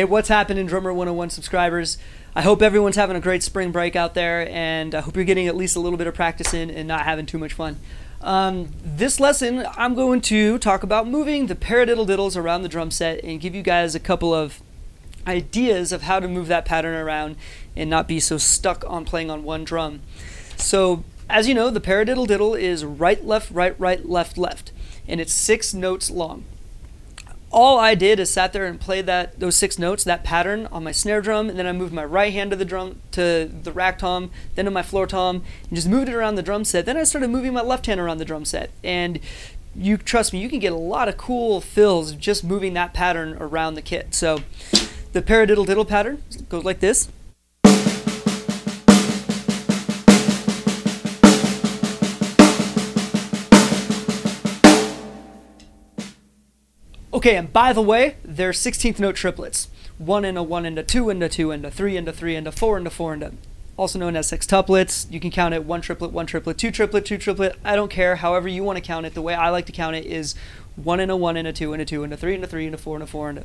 Hey, what's happening, Drummer 101 subscribers? I hope everyone's having a great spring break out there, and I hope you're getting at least a little bit of practice in and not having too much fun. This lesson, I'm going to talk about moving the paradiddle diddles around the drum set and give you guys a couple of ideas of how to move that pattern around and not be so stuck on playing on one drum. So, as you know, the paradiddle diddle is right, left, left, left, and it's 6 notes long. All I did is sat there and played those 6 notes, that pattern, on my snare drum, and then I moved my right hand to the rack tom, then to my floor tom, and just moved it around the drum set. Then I started moving my left hand around the drum set, and you trust me, you can get a lot of cool fills just moving that pattern around the kit. So the paradiddle diddle pattern goes like this. Okay, and by the way, they're 16th note triplets. 1 and a 1 and a 2 and a 2 and a 3 and a 3 and a 4 and a 4 and a, also known as sextuplets. You can count it 1 triplet, 1 triplet, 2 triplet, 2 triplet. I don't care. However you want to count it. The way I like to count it is 1 and a 1 and a 2 and a 2 and a 3 and a 3 and a 4 and a 4 and a.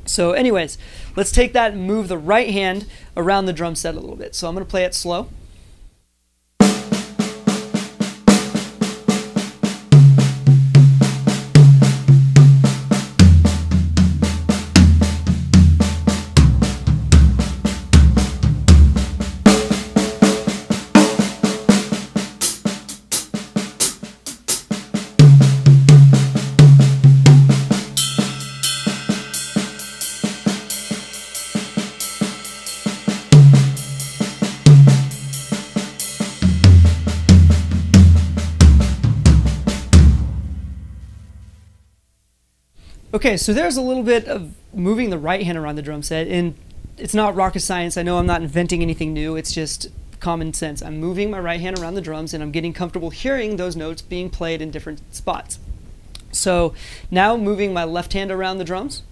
So anyways, let's take that and move the right hand around the drum set a little bit. So I'm going to play it slow. Okay, so there's a little bit of moving the right hand around the drum set, and it's not rocket science. I know I'm not inventing anything new. It's just common sense. I'm moving my right hand around the drums, and I'm getting comfortable hearing those notes being played in different spots. So now moving my left hand around the drums.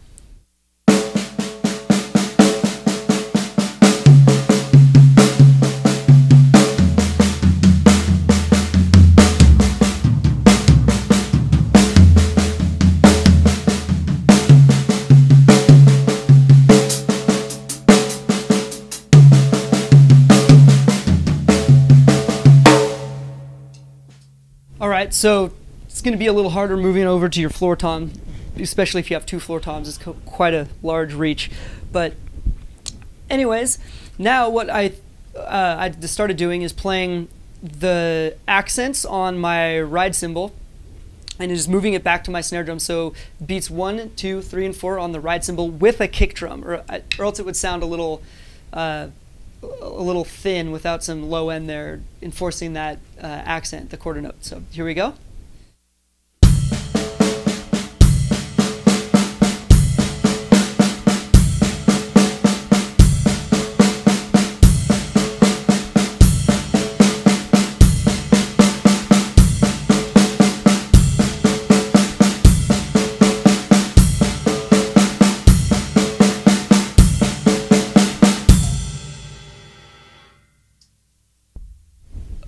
Alright, so it's going to be a little harder moving over to your floor tom, especially if you have 2 floor toms. It's quite a large reach. But anyways, now what I started doing is playing the accents on my ride cymbal and just moving it back to my snare drum. So beats 1, 2, 3, and 4 on the ride cymbal with a kick drum, or else it would sound a little thin without some low end there, enforcing that accent, the quarter note. So here we go.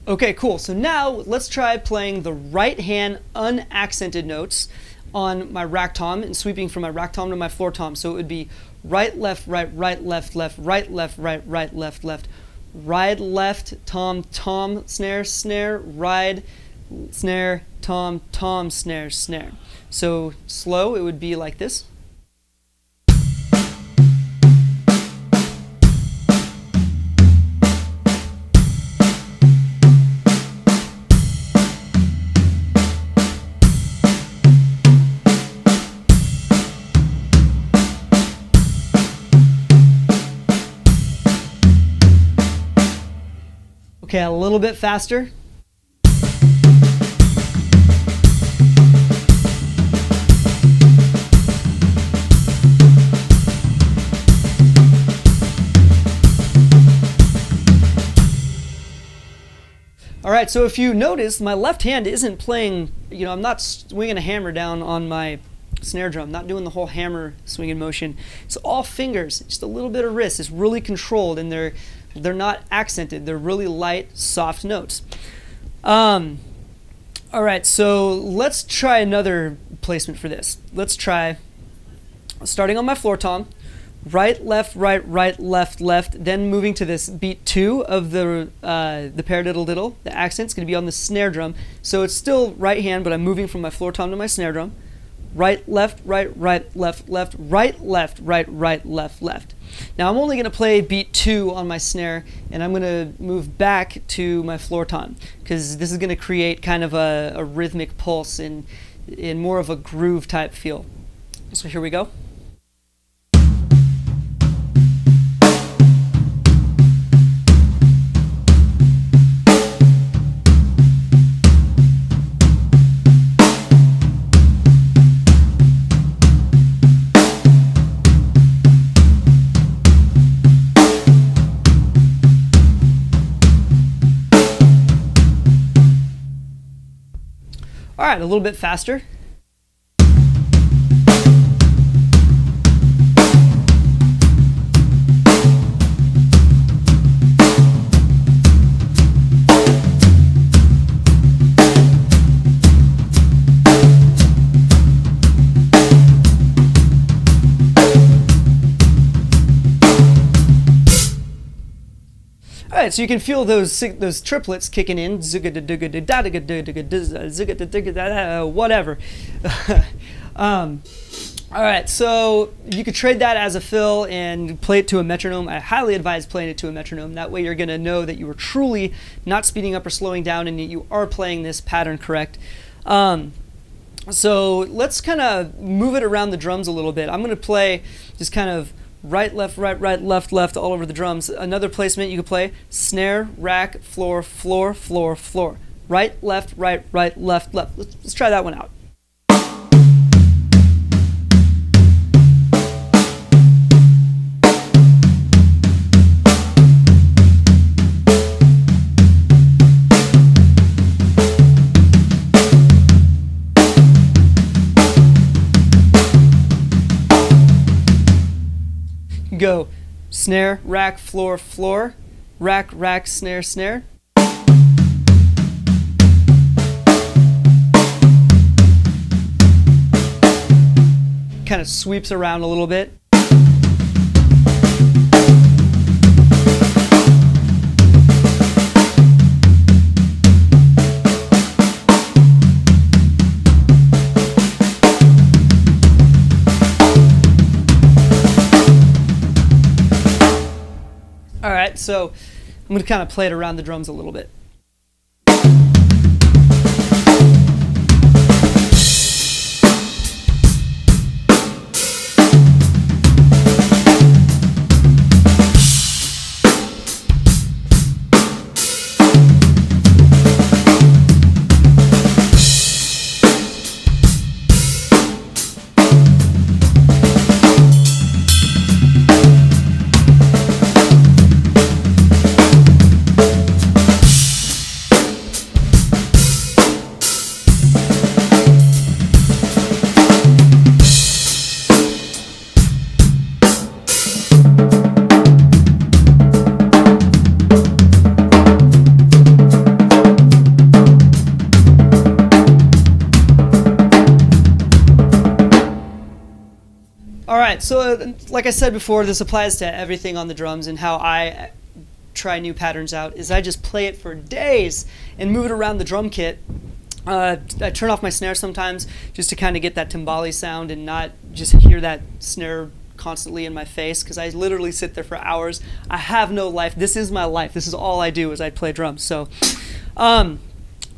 Okay, cool. So now let's try playing the right hand unaccented notes on my rack tom and sweeping from my rack tom to my floor tom. So it would be right, left, left, right, left, left, ride, left, tom, tom, snare, snare, ride, snare, tom, tom, snare, snare. So slow, it would be like this. Okay, a little bit faster. All right, so if you notice, my left hand isn't playing, I'm not swinging a hammer down on my snare drum, not doing the whole hammer swinging motion. It's all fingers, just a little bit of wrist. It's really controlled, and they're not accented. They're really light, soft notes. All right, so let's try another placement for this. Let's try starting on my floor tom, right, left, left, left, then moving to this beat 2 of the paradiddle diddle. The accent's going to be on the snare drum. So it's still right hand, but I'm moving from my floor tom to my snare drum. Right, left, left, right, left, right, left. Now I'm only going to play beat 2 on my snare, and I'm going to move back to my floor tom, because this is going to create kind of a rhythmic pulse in more of a groove type feel. So here we go. All right, a little bit faster. All right, so you can feel those triplets kicking in, whatever. All right, so you could trade that as a fill and play it to a metronome. I highly advise playing it to a metronome. That way you're going to know that you are truly not speeding up or slowing down, and you are playing this pattern correct. So let's kind of move it around the drums a little bit. I'm going to play just kind of right, left, left all over the drums. Another placement you could play: snare, rack, floor, floor, floor, floor. Right, left, left. Let's try that one out. Go snare, rack, floor, floor, rack, rack, snare, snare. Kind of sweeps around a little bit. All right, so I'm going to kind of play it around the drums a little bit. Alright, so like I said before, this applies to everything on the drums, and how I try new patterns out is I just play it for days and move it around the drum kit. I turn off my snare sometimes just to kind of get that timbali sound and not just hear that snare constantly in my face, because I literally sit there for hours. I have no life. This is my life. This is all I do, is I play drums. So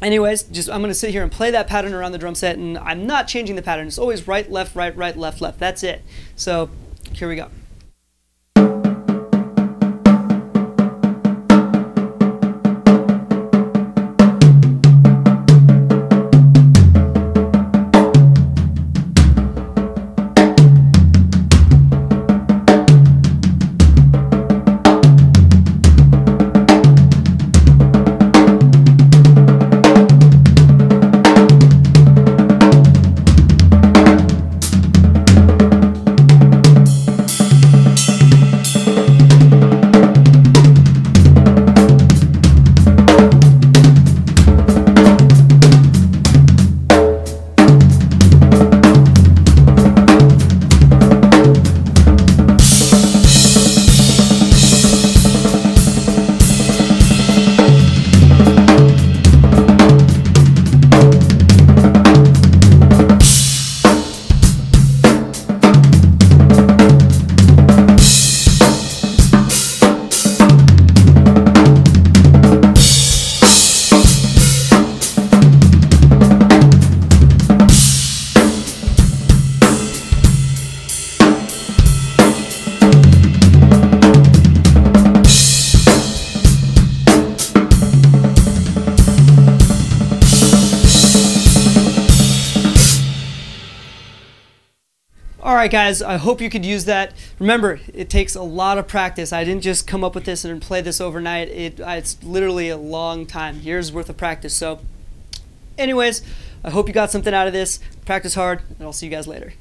anyways, I'm going to sit here and play that pattern around the drum set, and I'm not changing the pattern. It's always right, left, left. That's it. So here we go. Alright guys, I hope you could use that. Remember, it takes a lot of practice. I didn't just come up with this and play this overnight. It's literally a long time, years worth of practice. So anyways, I hope you got something out of this. Practice hard, and I'll see you guys later.